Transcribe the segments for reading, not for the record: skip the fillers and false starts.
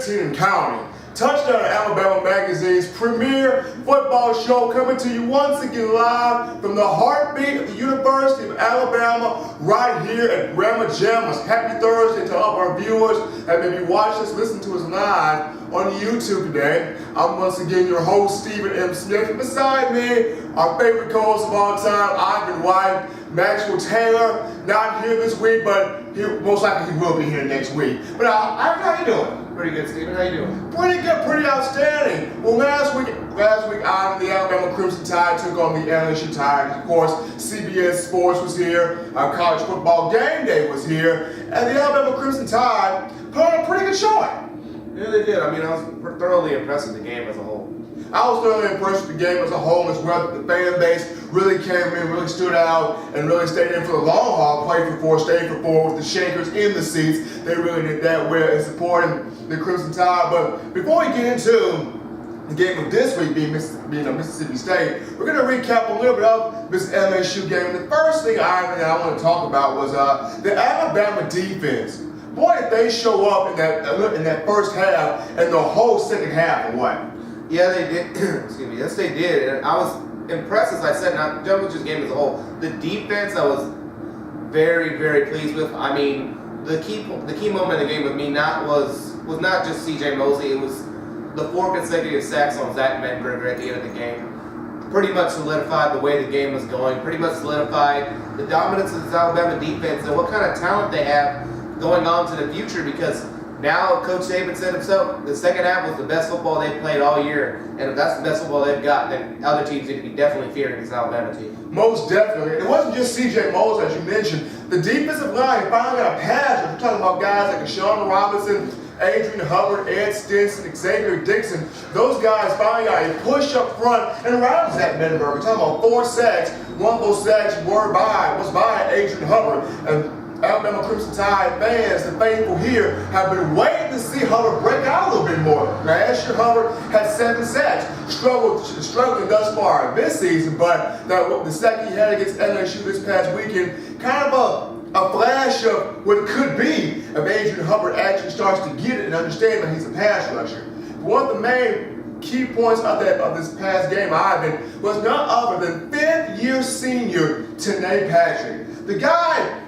15 and counting. Touchdown Alabama Magazine's premier football show coming to you once again live from the heartbeat of the University of Alabama right here at Ramma Jammas. Happy Thursday to all of our viewers that may be watching us, listen to us live on YouTube today. I'm once again your host, Stephen M. Smith. And beside me, our favorite co-host of all time, Ivan White, Maxwell Taylor. Not here this week, but most likely he will be here next week. But Ivan, how you doing? Pretty good, Stephen. How you doing? Pretty good, pretty outstanding. Well, last week, Ivan, the Alabama Crimson Tide took on the LSU Tigers. Of course, CBS Sports was here. Our college football game day was here, and the Alabama Crimson Tide put on a pretty good showing. Yeah, they did. I mean, I was thoroughly impressed with the game as a whole. I was thoroughly impressed with the game as a whole as well. The fan base really came in, really stood out, and really stayed in for the long haul. Played for four, stayed for four with the Shakers in the seats. They really did that well in supporting the Crimson Tide. But before we get into the game of this week being Mississippi State, we're going to recap a little bit of this LSU game. The first thing I want to talk about was the Alabama defense. Boy, if they show up in that first half and the whole second half, or what? Yeah, they did. Excuse me. Yes, they did. And I was impressed, as I said, not jumping to this game as a whole. The defense, I was very, very pleased with. I mean, the key moment in the game with me was not just C.J. Mosley. It was the 4 consecutive sacks on Zach Mettenberger at the end of the game. Pretty much solidified the way the game was going. Pretty much solidified the dominance of this Alabama defense and what kind of talent they have going on to the future, because now Coach Saban said himself, the second half was the best football they've played all year. And if that's the best football they've got, then other teams need to be definitely fearing this Alabama team. Most definitely. It wasn't just C.J. Mosley, as you mentioned. The defensive line finally got a pass. We're talking about guys like Sean Robinson, Adrian Hubbard, Ed Stinson, Xavier Dixon. Those guys finally got a push up front and around Zach Mettenberger. We're talking about 4 sacks. One of those sacks was by Adrian Hubbard. And Alabama Crimson Tide fans, the faithful here, have been waiting to see Hubbard break out a little bit more. Last year, Hubbard had 7 sacks, struggling thus far this season, but the sack he had against LSU this past weekend, kind of a flash of what it could be if Adrian Hubbard actually starts to get it and understand that he's a pass rusher. One of the main key points of this past game, Ivan, was none other than 5th-year senior Tanae Patrick. The guy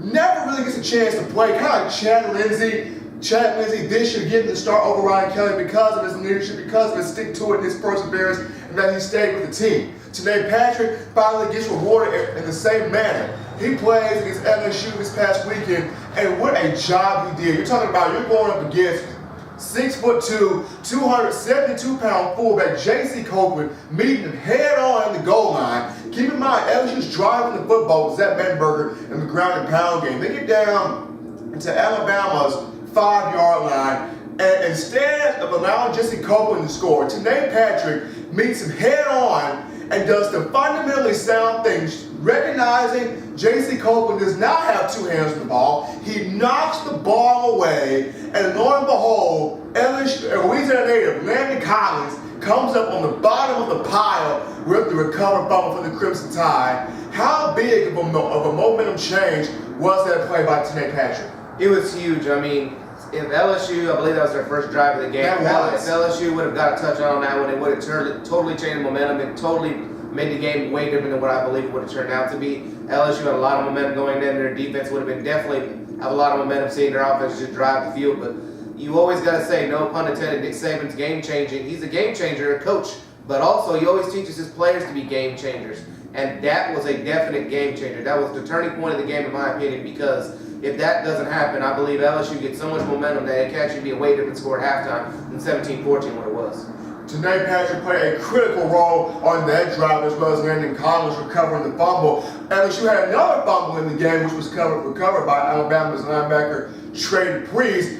never really gets a chance to play, kind of like Chad Lindsey. Chad Lindsey this year getting the start over Ryan Kelly because of his leadership, because of his stick-to-it and his perseverance, and that he stayed with the team. Tanae Patrick finally gets rewarded in the same manner. He plays against LSU this past weekend, and what a job he did. You're talking about you're going up against 6'2", 272-pound fullback J.C. Copeland, meeting him head-on in the goal line. Keep in mind, LSU's driving the football with Zach Mettenberger in the ground and pound game. They get down to Alabama's 5-yard line, and instead of allowing J.C. Copeland to score, Tanae Patrick meets him head-on and does the fundamentally sound things, recognizing J.C. Copeland does not have 2 hands on the ball. He knocks the ball away, and lo and behold, Louisiana native Landon Collins comes up on the bottom of the pile with the recovered fumble for the Crimson Tide. How big of a momentum change was that play by Tanae Patrick? It was huge. I mean, if LSU, I believe that was their first drive of the game. If LSU would have got a touchdown on that one, it would have totally changed the momentum and totally made the game way different than what I believe it would have turned out to be. LSU had a lot of momentum going in. Their defense would have been definitely have a lot of momentum seeing their offense just drive the field. But you always got to say, no pun intended, Nick Saban's game-changing. He's a game-changer, a coach. But also, he always teaches his players to be game-changers. And that was a definite game-changer. That was the turning point of the game, in my opinion, because if that doesn't happen, I believe LSU gets so much momentum that it can actually be a way different score at halftime than 17-14 what it was. Tanae Patrick played a critical role on that drive, as well as Landon Collins recovering the fumble. LSU had another fumble in the game, which was recovered by Alabama's linebacker Trey Priest.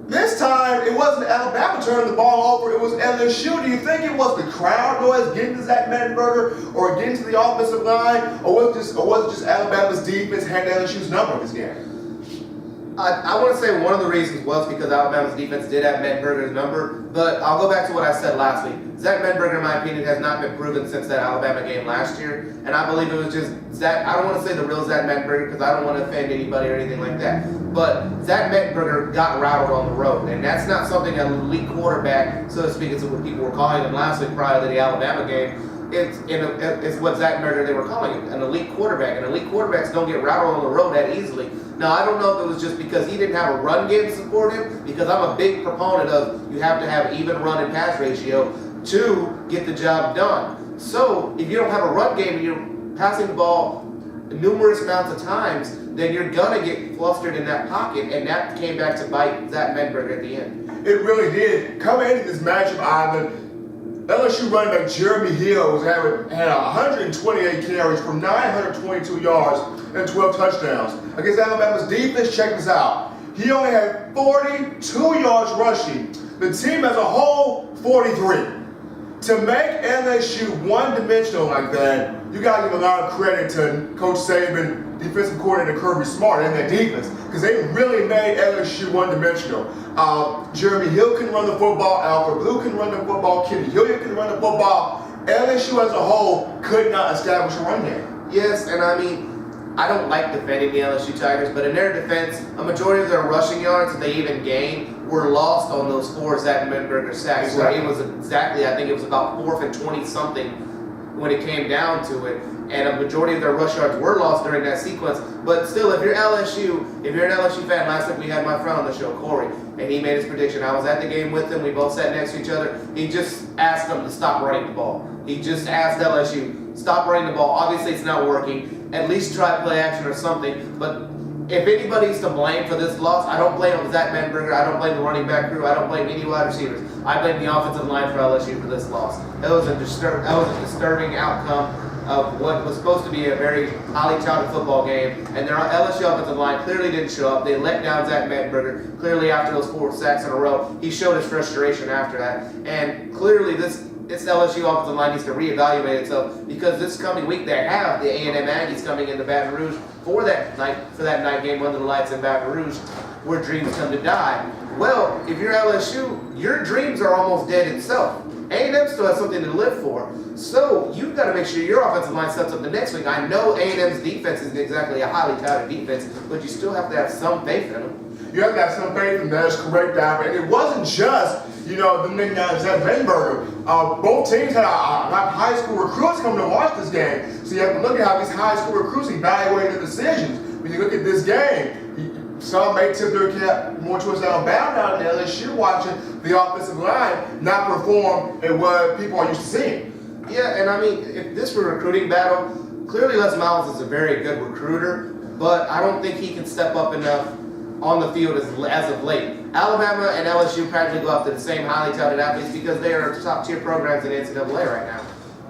This time, it wasn't Alabama turning the ball over, it was LSU. Do you think it was the crowd noise getting to Zach Mettenberger or getting to the offensive line, or was it just Alabama's defense had LSU's number in this game? I want to say one of the reasons was because Alabama's defense did have Mettenberger's number, but I'll go back to what I said last week. Zach Mettenberger, in my opinion, has not been proven since that Alabama game last year, and I believe it was just Zach. I don't want to say the real Zach Mettenberger because I don't want to offend anybody or anything like that, but Zach Mettenberger got rattled on the road, and that's not something an elite quarterback, so to speak, is what people were calling him last week prior to the Alabama game. It's what Zach Mettenberger they were calling him, an elite quarterback, and elite quarterbacks don't get rattled on the road that easily. Now, I don't know if it was just because he didn't have a run game to support him, because I'm a big proponent of you have to have even run and pass ratio to get the job done. So, if you don't have a run game and you're passing the ball numerous amounts of times, then you're going to get flustered in that pocket, and that came back to bite Zach Mettenberger at the end. It really did. Coming into this matchup, Ivan, LSU running back Jeremy Hill had 128 carries for 922 yards and 12 touchdowns. Against Alabama's defense, check this out. He only had 42 yards rushing. The team as a whole, 43. To make LSU one-dimensional like that, you got to give a lot of credit to Coach Saban, defensive coordinator Kirby Smart, and their defense, because they really made LSU one-dimensional. Jeremy Hill can run the football, Alfred Blue can run the football, Kenny Hilliard can run the football. LSU as a whole could not establish a run game. Yes, and I mean, I don't like defending the LSU Tigers, but in their defense, a majority of their rushing yards that they even gained were lost on those 4 Zach Mettenberger sacks. Exactly. Where it was exactly, I think it was about 4th and 20-something when it came down to it. And a majority of their rush yards were lost during that sequence. But still, if you're an LSU fan, last week we had my friend on the show, Corey, and he made his prediction. I was at the game with him. We both sat next to each other. He just asked them to stop running the ball. He just asked LSU, stop running the ball. Obviously, it's not working. At least try play action or something. But if anybody's to blame for this loss, I don't blame Zach Mettenberger. I don't blame the running back crew. I don't blame any wide receivers. I blame the offensive line for LSU for this loss. That was a disturbing outcome of what was supposed to be a very highly touted football game, and their LSU offensive line clearly didn't show up. They let down Zach Mettenberger. Clearly, after those 4 sacks in a row, he showed his frustration after that. And clearly, this LSU offensive line needs to reevaluate itself, because this coming week they have the A&M Aggies coming into Baton Rouge for that night game under the lights in Baton Rouge, where dreams come to die. Well, if you're LSU, your dreams are almost dead itself. A&M still has something to live for. So you've got to make sure your offensive line sets up the next week. I know A&M's defense isn't exactly a highly touted defense, but you still have to have some faith in them. You have to have some faith in that. That's correct, Albert. And it wasn't just, the midnight Zach Mettenberger. Both teams had a lot of high school recruits coming to watch this game. So you have to look at how these high school recruits evaluate their decisions. When you look at this game, some may tip their cap more towards Alabama now than LSU, watching the offensive line not perform at what people are used to seeing. Yeah, and I mean, if this were a recruiting battle, clearly Les Miles is a very good recruiter, but I don't think he can step up enough on the field as of late. Alabama and LSU practically go after the same highly touted athletes because they are top-tier programs in the NCAA right now.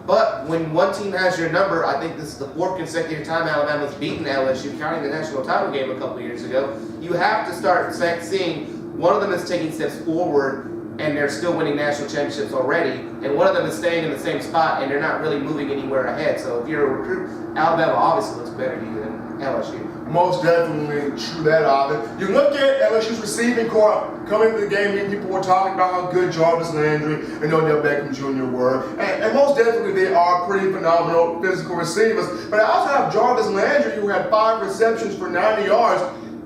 But when one team has your number, I think this is the 4th consecutive time Alabama's beaten LSU, counting the national title game a couple years ago. You have to start seeing one of them is taking steps forward, and they're still winning national championships already, and one of them is staying in the same spot, and they're not really moving anywhere ahead. So if you're a recruit, Alabama obviously looks better to you than LSU. Most definitely true that of it. You look at LSU's receiving corps coming into the game, people were talking about how good Jarvis Landry and Odell Beckham Jr. were. And most definitely they are pretty phenomenal physical receivers. But I also have Jarvis Landry, who had 5 receptions for 90 yards.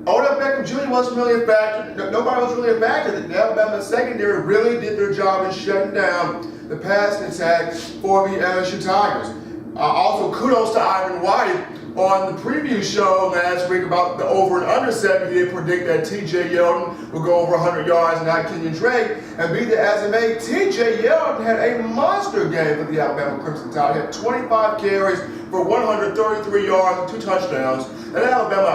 Odell Beckham Jr. wasn't really a factor. Nobody was really a factor. The Alabama secondary really did their job in shutting down the passing attack for the LSU Tigers. Also, kudos to Ivan White on the preview show last week about the over and under set. He did predict that T.J. Yeldon would go over 100 yards and not Kenyon Drake and beat the as of eight. T.J. Yeldon had a monster game for the Alabama Crimson Tide. He had 25 carries for 133 yards and 2 touchdowns. And Alabama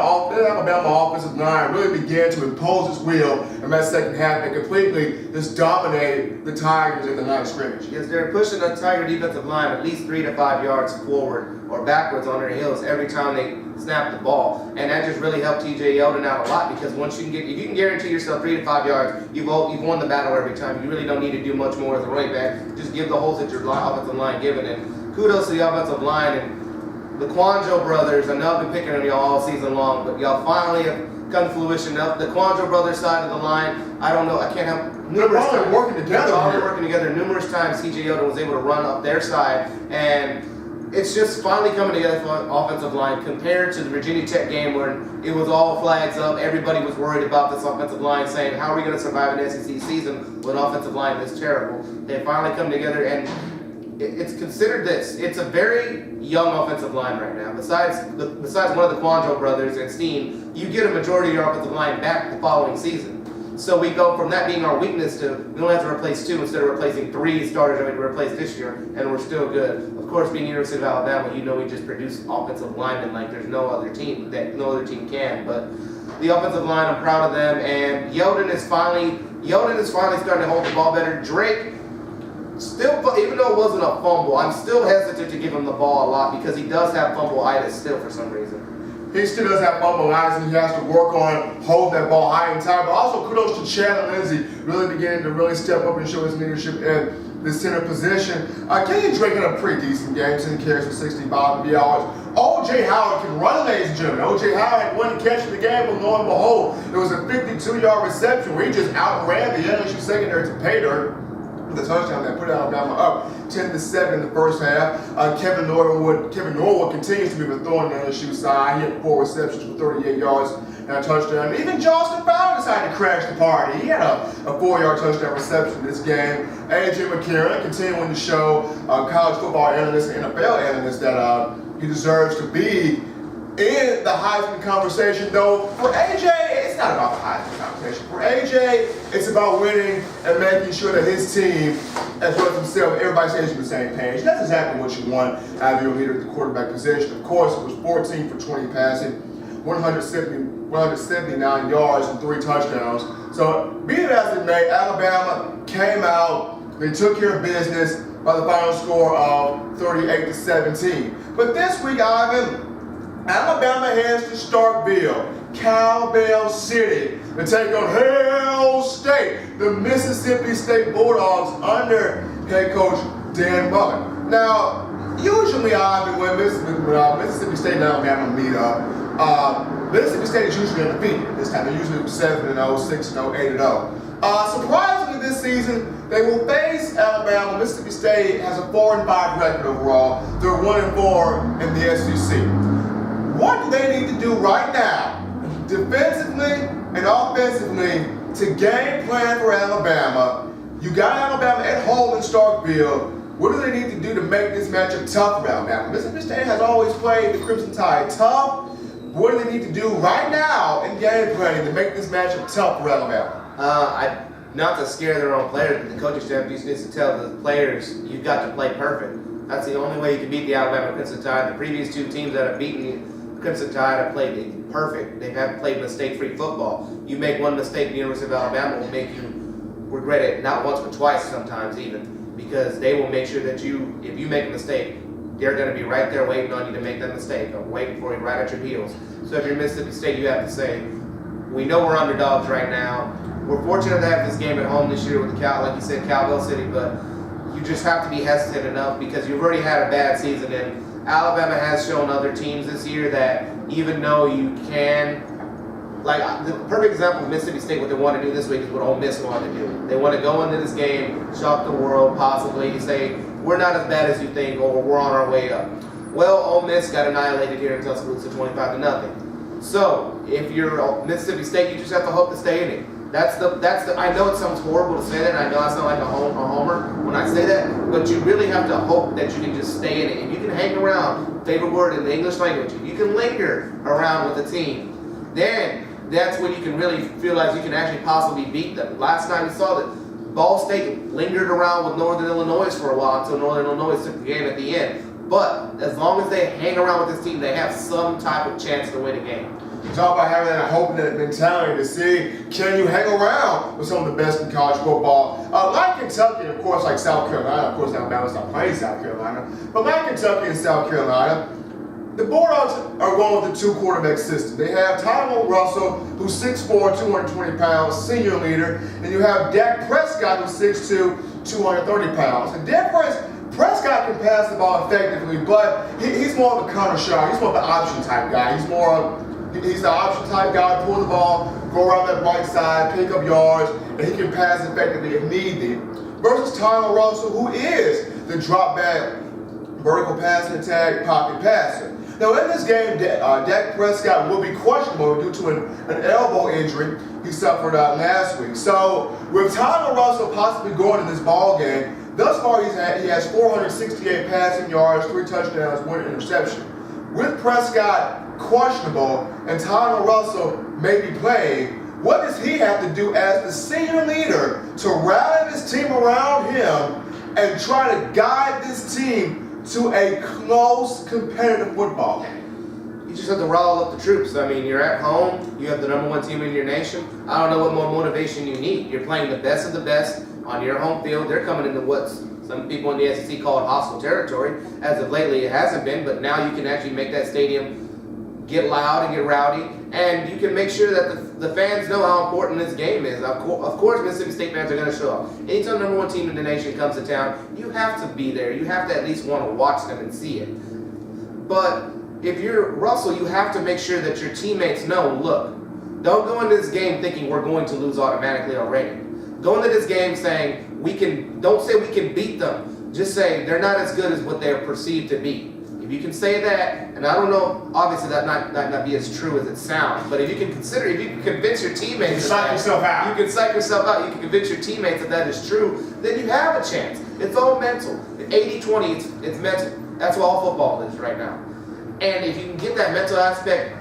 offensive line really began to impose its will in that second half and completely just dominated the Tigers in the line of scrimmage. Yes, they're pushing the Tiger defensive line at least 3 to 5 yards forward or backwards on their heels every time they snap the ball, and that just really helped T.J. Yeldon out a lot, because once you if you can guarantee yourself 3 to 5 yards, you've won the battle every time. You really don't need to do much more as a running back. Just give the holes that your offensive line given, and kudos to the offensive line and the Quanjo brothers. I know I've been picking on y'all all season long, but y'all finally have come to fruition. Now, the Quandro brothers side of the line, I don't know. I can't help. They're all working together. They're all working together. Numerous times, CJ Yoda was able to run up their side, and it's just finally coming together for an offensive line compared to the Virginia Tech game where it was all flags up. Everybody was worried about this offensive line, saying, how are we going to survive an SEC season with an offensive line this terrible? They finally come together, and it's considered this. It's a very young offensive line right now. Besides one of the Quandro brothers and Steen, you get a majority of your offensive line back the following season. So we go from that being our weakness to we only have to replace 2 instead of replacing 3 starters that we replaced this year, and we're still good. Of course, being University of Alabama, you know we just produce offensive linemen like there's no other team can. But the offensive line, I'm proud of them, and Yoden is finally starting to hold the ball better. Drake, still, even though it wasn't a fumble, I'm still hesitant to give him the ball a lot because he does have fumbleitis still for some reason. He still does have fumbleitis, and he has to work on holding that ball high and tight. But also kudos to Chad Lindsey, really beginning to really step up and show his leadership in the center position. Kenyon Drake had a pretty decent game, 10 carries for 65 yards. O.J. Howard can run, ladies and gentlemen. O.J. Howard had one catch in the game, but lo and behold, it was a 52-yard reception where he just outran the LSU secondary to pay dirt. The touchdown that put Alabama up 10-7 in the first half. Kevin Norwood continues to be the thorn on the LSU side. He had 4 receptions for 38 yards and a touchdown. And even Justin Fowler decided to crash the party. He had a 4-yard touchdown reception in this game. A.J. McCarron continuing to show college football analysts and NFL analysts that he deserves to be in the Heisman conversation, though for AJ, it's not about the Heisman conversation. For AJ, it's about winning and making sure that his team, as well as himself, everybody stays on the same page. That's exactly what you want out of your leader at the quarterback position. Of course, it was 14 for 20 passing, 179 yards and 3 touchdowns. So, be it as it may, Alabama came out, they took care of business by the final score of 38-17. But this week, Ivan, Alabama heads to Starkville, Cowbell City, to take on Hail State, the Mississippi State Bulldogs under head coach Dan Mullen. Now, usually when Mississippi State and Alabama meet up, Mississippi State is usually undefeated. This time they're usually 7-0, 6-0, 8-0. Surprisingly this season, they will face Alabama. Mississippi State has a 4-5 record overall. They're 1-4 in the SEC. What do they need to do right now, defensively and offensively, to game plan for Alabama? You got Alabama at home in Starkville. What do they need to do to make this matchup tough for Alabama? Mississippi State has always played the Crimson Tide tough. What do they need to do right now in game planning to make this matchup tough for Alabama? Not to scare their own players, but the coaching staff just needs to tell the players, you've got to play perfect. That's the only way you can beat the Alabama Crimson Tide. The previous 2 teams that have beaten Crimson Tide have played perfect. They haven't played mistake-free football. You make one mistake, the University of Alabama will make you regret it, not once but twice sometimes even, because they will make sure that if you make a mistake, they're going to be right there waiting on you to make that mistake, or waiting for you right at your heels. So if you're Mississippi State, you have to say, we know we're underdogs right now. We're fortunate to have this game at home this year with like you said, Cowbell City, but you just have to be hesitant enough because you've already had a bad season, and Alabama has shown other teams this year that even though you can, like the perfect example of Mississippi State, what they want to do this week is what Ole Miss wanted to do. They want to go into this game, shock the world, possibly say, we're not as bad as you think, or we're on our way up. Well, Ole Miss got annihilated here in Tuscaloosa 25-0. So, if you're Mississippi State, you just have to hope to stay in it. That's the. I know it sounds horrible to say that, and I know I sound like a homer when I say that, but you really have to hope that you can just stay in it. If you can hang around, favorite word in the English language, if you can linger around with the team, then that's when you can really feel like you can actually possibly beat them. Last time we saw that Ball State lingered around with Northern Illinois for a while until Northern Illinois took the game at the end. But as long as they hang around with this team, they have some type of chance to win a game. It's all about having that hope and that mentality to see, can you hang around with some of the best in college football? Like Kentucky, of course, like South Carolina. Of course, Alabama's not playing South Carolina. But like Kentucky and South Carolina, the Bulldogs are going with the 2-quarterback system. They have Tyrone Russell, who's 6'4", 220 pounds, senior leader. And you have Dak Prescott, who's 6'2", 230 pounds. And Prescott can pass the ball effectively, but he's more of a counter shot. He's more of an option type guy. He's more of He's the option type guy, pull the ball, go around that right side, pick up yards, and he can pass effectively if need be. Versus Tyler Russell, who is the drop back, vertical passing attack, pocket passer. Now in this game, Dak Prescott will be questionable due to an elbow injury he suffered last week. So with Tyler Russell possibly going in this ball game, thus far he has 468 passing yards, 3 touchdowns, 1 interception. With Prescott questionable and Tyler Russell may be playing, what does he have to do as the senior leader to rally this team around him and try to guide this team to a close, competitive football game? You just have to rile up the troops. I mean, you're at home. You have the #1 team in your nation. I don't know what more motivation you need. You're playing the best of the best on your home field. They're coming into what some people in the SEC call it hostile territory. As of lately, it hasn't been, but now you can actually make that stadium get loud and get rowdy, and you can make sure that the fans know how important this game is. Of course, Mississippi State fans are going to show up. Anytime the #1 team in the nation comes to town, you have to be there. You have to at least want to watch them and see it. But if you're Russell, you have to make sure that your teammates know, look, don't go into this game thinking we're going to lose automatically already. Go into this game saying, don't say we can beat them. Just say they're not as good as what they're perceived to be. If you can say that, and I don't know, obviously that might not be as true as it sounds, but if you can convince your teammates, you can psych yourself out. You can psych yourself out. You can convince your teammates that is true. Then you have a chance. It's all mental. 80-20. It's mental. That's what all football is right now. And if you can get that mental aspect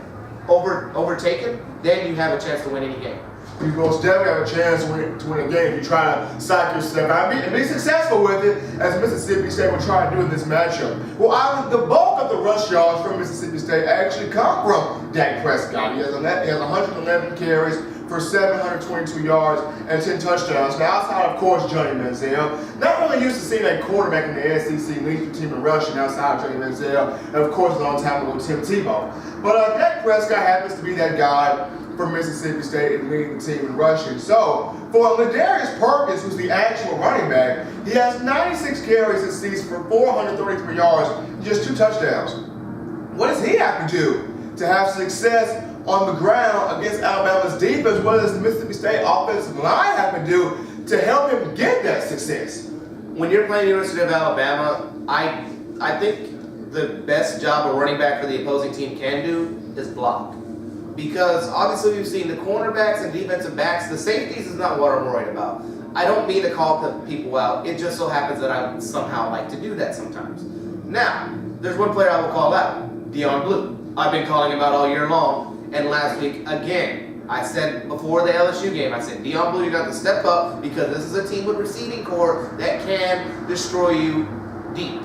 overtaken, then you have a chance to win any game. You most definitely have a chance to win a game if you try to psych yourself out and be successful with it, as Mississippi State will try to do in this matchup. Well, the bulk of the rush yards from Mississippi State actually come from Dak Prescott. He has 111 carries for 722 yards and 10 touchdowns. Now, outside, of course, Johnny Manziel. Not really used to seeing a quarterback in the SEC lead the team in rushing outside of Johnny Manziel, and of course, long-time Tim Tebow. But Dak Prescott happens to be that guy for Mississippi State and leading the team in rushing. So, for Ladarius Perkins, who's the actual running back, he has 96 carries this season for 433 yards and just 2 touchdowns. What does he have to do to have success on the ground against Alabama's defense? What does the Mississippi State offensive line have to do to help him get that success? When you're playing the University of Alabama, I think the best job a running back for the opposing team can do is block. Because obviously we've seen the cornerbacks and defensive backs, the safeties is not what I'm worried about. I don't mean to call people out. It just so happens that I somehow like to do that sometimes. Now, there's one player I will call out, Deion Blue. I've been calling him out all year long, and last week, again, I said before the LSU game, I said, Deion Blue, you got to step up because this is a team with receiving core that can destroy you deep.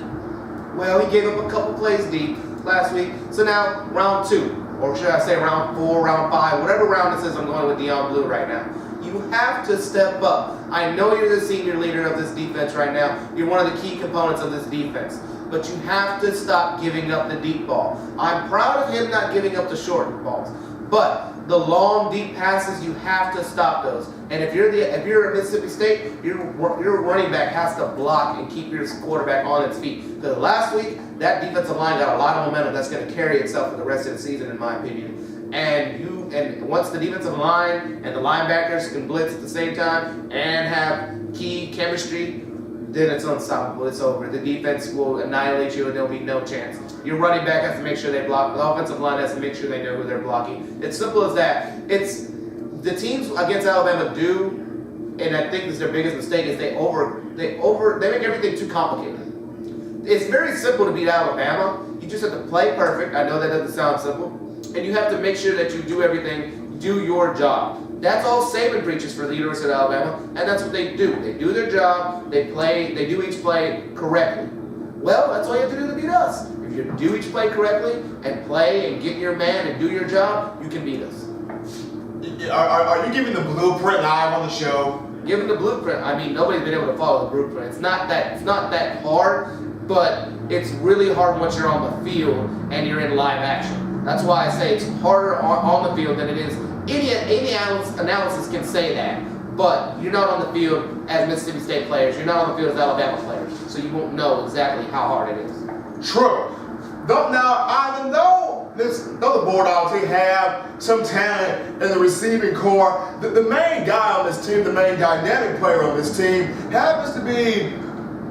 Well, he gave up a couple plays deep last week, so now round 2. Or should I say round 4, round 5, whatever round it says, I'm going with Deion Blue right now. You have to step up. I know you're the senior leader of this defense right now. You're one of the key components of this defense. But you have to stop giving up the deep ball. I'm proud of him not giving up the short balls. But the long, deep passes, you have to stop those. And if you're at Mississippi State, your running back has to block and keep your quarterback on its feet. Because last week, that defensive line got a lot of momentum that's going to carry itself for the rest of the season, in my opinion. And once the defensive line and the linebackers can blitz at the same time and have key chemistry, then it's unstoppable. It's over. The defense will annihilate you, and there'll be no chance. Your running back has to make sure they block. The offensive line has to make sure they know who they're blocking. It's simple as that. It's the teams against Alabama do, and I think it's their biggest mistake is they make everything too complicated. It's very simple to beat Alabama. You just have to play perfect. I know that doesn't sound simple, and you have to make sure that you do everything, do your job. That's all Saban preaches for the University of Alabama, and that's what they do. They do their job, they do each play correctly. Well, that's all you have to do to beat us. If you do each play correctly and play and get your man and do your job, you can beat us. Are you giving the blueprint live on the show? Giving the blueprint. I mean, nobody's been able to follow the blueprint. It's not that hard, but it's really hard once you're on the field and you're in live action. That's why I say it's harder on the field than it is. Any analysis can say that, but you're not on the field as Mississippi State players. You're not on the field as Alabama players, so you won't know exactly how hard it is. True. Now, even though those Bulldogs, they have some talent in the receiving core. The main guy on this team, the main dynamic player on this team, happens to be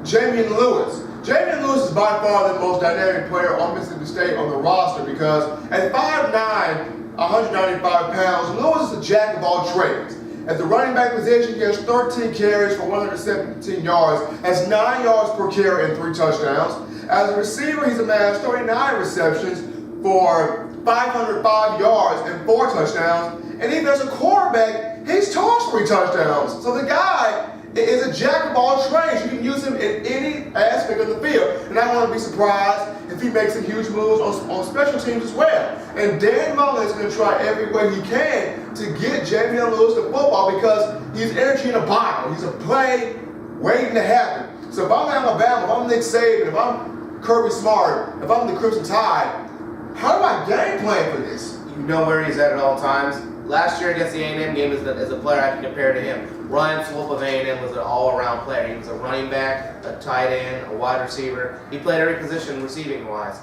Jamian Lewis. Jamian Lewis is by far the most dynamic player on Mississippi State on the roster because at 5'9", 195 pounds, Lewis is a jack of all trades. At the running back position, he has 13 carries for 117 yards, has 9 yards per carry and 3 touchdowns. As a receiver, he's amassed 39 receptions for 505 yards and 4 touchdowns. And even as a quarterback, he's tossed 3 touchdowns. So the guy is a jack of all trades. You can use him in any aspect of the field. And I wouldn't be surprised if he makes some huge moves on special teams as well. And Dan Mullen is going to try every way he can to get Jamian Lewis to football because he's energy in a bottle. He's a play waiting to happen. So if I'm Alabama, if I'm Nick Saban, if I'm Kirby Smart, if I'm the Crimson Tide, how do I game plan for this? You know where he's at all times. Last year against the A&M game as a player I can compare to him. Ryan Swope of A&M was an all-around player. He was a running back, a tight end, a wide receiver. He played every position receiving-wise.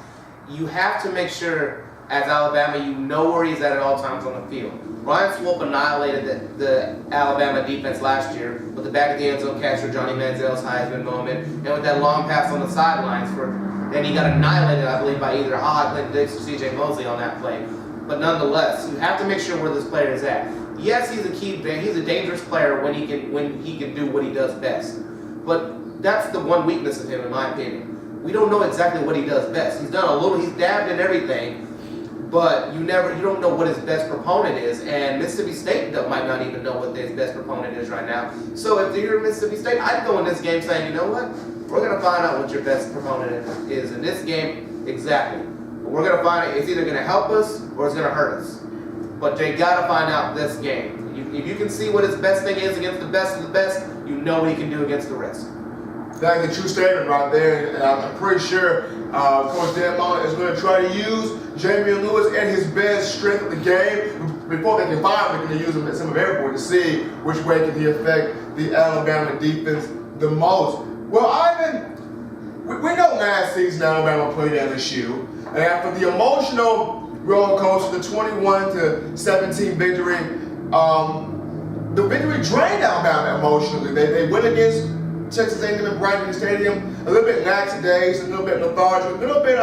You have to make sure, as Alabama, you know where he's at all times on the field. Ryan Swope annihilated the Alabama defense last year with the back of the end zone catch for Johnny Manziel's Heisman moment, and with that long pass on the sidelines and he got annihilated, I believe, by either Clinton Dix or C.J. Mosley on that play. But nonetheless, you have to make sure where this player is at. Yes, he's a dangerous player when he can do what he does best. But that's the one weakness of him, in my opinion. We don't know exactly what he does best. He's dabbed in everything, but you don't know what his best proponent is. And Mississippi State might not even know what his best proponent is right now. So if you're Mississippi State, I'd go in this game saying, you know what? We're going to find out what your best proponent is in this game exactly. We're going to find it. It's either going to help us or it's going to hurt us. But they got to find out this game. If you can see what his best thing is against the best of the best, you know what he can do against the rest. That's a true statement right there. And I'm pretty sure Coach Dan Mullen is going to try to use Jamian Lewis at his best strength of the game. Before they can find him, they're going to use him at some of everywhere to see which way can he affect the Alabama defense the most. Well, Ivan, we know last season Alabama played LSU. And after the emotional roller coaster, the 21-17 victory, the victory drained Alabama emotionally. They went against Texas A&M at Bryant Stadium a little bit lackadaisical, a little bit lethargic, a little bit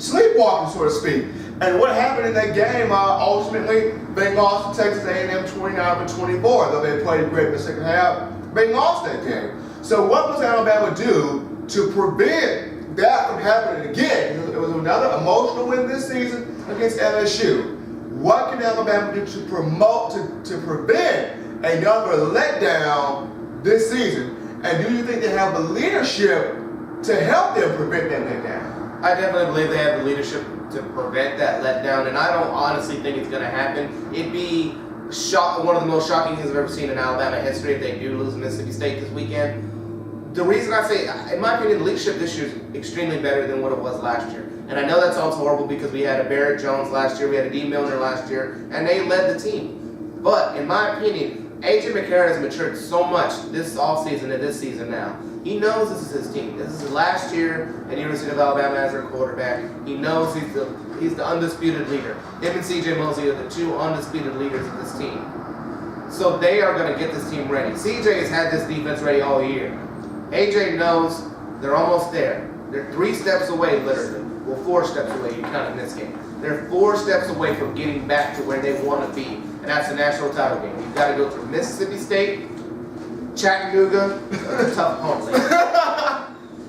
sleepwalking, so to speak. And what happened in that game, ultimately, they lost to Texas A&M 29-24. Though they played great in the second half, they lost that game. So what must Alabama do to prevent that from happening again? It was another emotional win this season against LSU. What can Alabama do to prevent another letdown this season? And do you think they have the leadership to help them prevent that letdown? I definitely believe they have the leadership to prevent that letdown, and I don't honestly think it's going to happen. It'd be one of the most shocking things I've ever seen in Alabama history if they do lose Mississippi State this weekend. The reason I say, in my opinion, the leadership this year is extremely better than what it was last year. And I know that sounds horrible because we had a Barrett Jones last year, we had a D. Milner last year, and they led the team. But in my opinion, A.J. McCarron has matured so much this offseason and this season now. He knows this is his team. This is his last year at the University of Alabama as their quarterback. He knows he's the undisputed leader. Him and C.J. Mosley are the two undisputed leaders of this team. So they are going to get this team ready. C.J. has had this defense ready all year. A.J. knows they're almost there. They're 3 steps away, literally. Well, 4 steps away, you count in this game. They're 4 steps away from getting back to where they want to be, and that's the national title game. You've got to go through Mississippi State, Chattanooga, a tough opponent,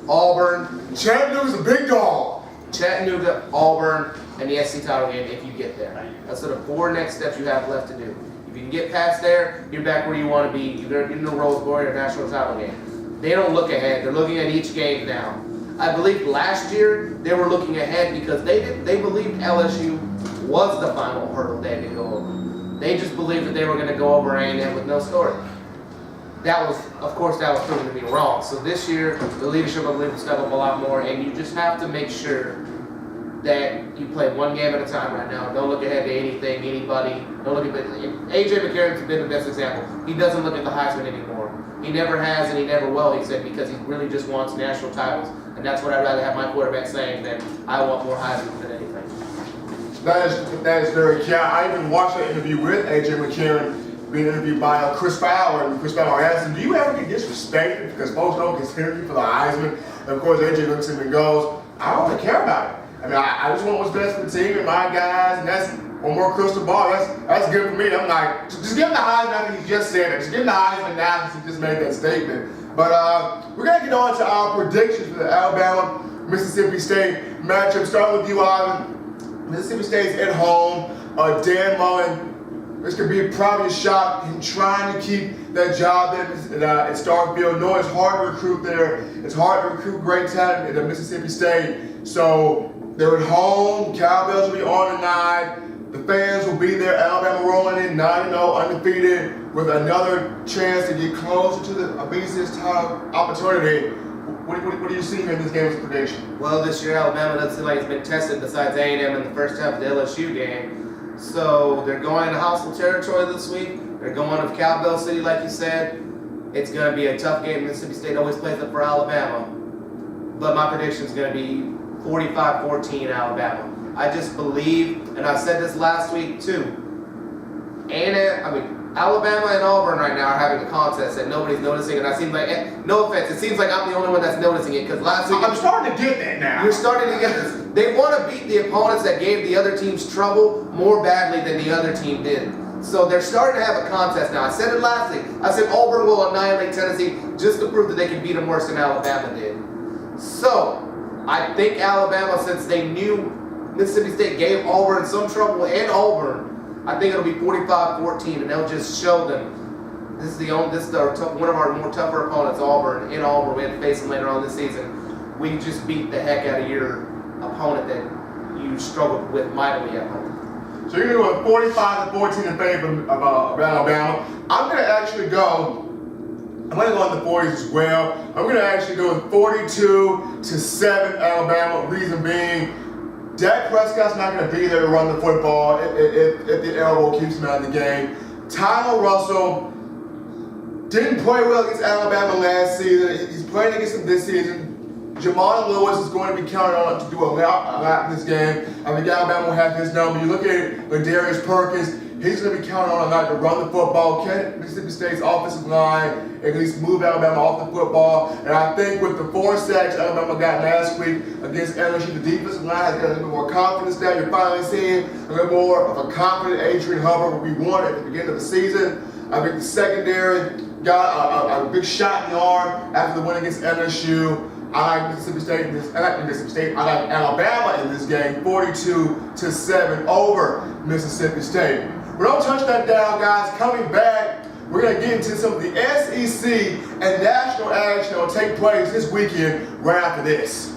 Auburn. Chattanooga's a big dog. Chattanooga, Auburn, and the SC title game if you get there. That's sort of 4 next steps you have left to do. If you can get past there, you're back where you want to be. You're in the Rose Bowl or national title game. They don't look ahead. They're looking at each game now. I believe last year they were looking ahead because they believed LSU was the final hurdle they had to go over. They just believed that they were going to go over A&M with no story. Of course, that was proven to be wrong. So this year, the leadership, I believe, will step up a lot more, and you just have to make sure that you play one game at a time right now. Don't look ahead to anything, anybody. Don't look at A.J. McCarron's been the best example. He doesn't look at the Heisman anymore. He never has, and he never will, he said, because he really just wants national titles. And that's what I'd rather have my quarterback saying than I want more Heisman than anything. That is very key. I even watched that interview with A.J. McCarron being interviewed by Chris Fowler, and Chris Fowler asked him, do you ever get disrespected because folks don't consider you for the Heisman? And of course, A.J. looks at him and goes, I don't really care about it. I mean, I just want what's best for the team and my guys, and that's one more crystal ball. That's good for me. I'm like, just give him the Heisman after he just said it. Just give him the Heisman now since he just made that statement. But we're going to get on to our predictions for the Alabama-Mississippi State matchup. Starting with you, Ivan. Mississippi State's at home. Dan Mullen, this could be probably a shock in trying to keep that job at Starkville. No, it's hard to recruit there. It's hard to recruit great talent at Mississippi State. So they're at home. Cowbells will be on tonight. The fans will be there. Alabama rolling in 9-0, undefeated, with another chance to get closer to the BCS title opportunity. What do you see here in this game as a prediction? Well, this year Alabama doesn't seem like it's been tested besides A&M in the first half of the LSU game. So they're going to hostile territory this week. They're going to Cowbell City, like you said. It's going to be a tough game. Mississippi State always plays up for Alabama. But my prediction is going to be 45-14 Alabama. I just believe, and I said this last week too, Alabama and Auburn right now are having a contest that nobody's noticing, and I seem like, no offense, it seems like I'm the only one that's noticing it, because last week... I'm starting to get that now. You're starting to get this. They want to beat the opponents that gave the other teams trouble more badly than the other team did. So they're starting to have a contest now. I said it last week. I said Auburn will annihilate Tennessee just to prove that they can beat them worse than Alabama did. So, I think Alabama, since they knew Mississippi State gave Auburn some trouble, and Auburn, I think it'll be 45-14, and they'll just show them this is one of our more tougher opponents, Auburn. In Auburn, we have to face them later on this season. We can just beat the heck out of your opponent that you struggled with mightily at home. So you're going to go 45-14 in favor of Alabama. I'm going to actually go. I'm going to go in the 40s as well. I'm going to actually go with 42-7 Alabama. Reason being, Dak Prescott's not going to be there to run the football if the elbow keeps him out of the game. Tyler Russell didn't play well against Alabama last season. He's playing against them this season. Jamal Lewis is going to be counted on to do a lot in this game. I think Alabama will have his number. You look at Ladarius Perkins, he's going to be counted on a lot to run the football. Can Mississippi State's offensive line at least move Alabama off the football? And I think with the 4 sacks Alabama got last week against LSU, the defensive line has got a little bit more confidence now. You're finally seeing a little more of a confident Adrian Hubbard, what we wanted at the beginning of the season. I think the secondary got a big shot in the arm after the win against LSU. I like Mississippi State in this. I like Alabama in this game, 42-7 over Mississippi State. But don't touch that down, guys. Coming back, we're going to get into some of the SEC and national action that will take place this weekend right after this.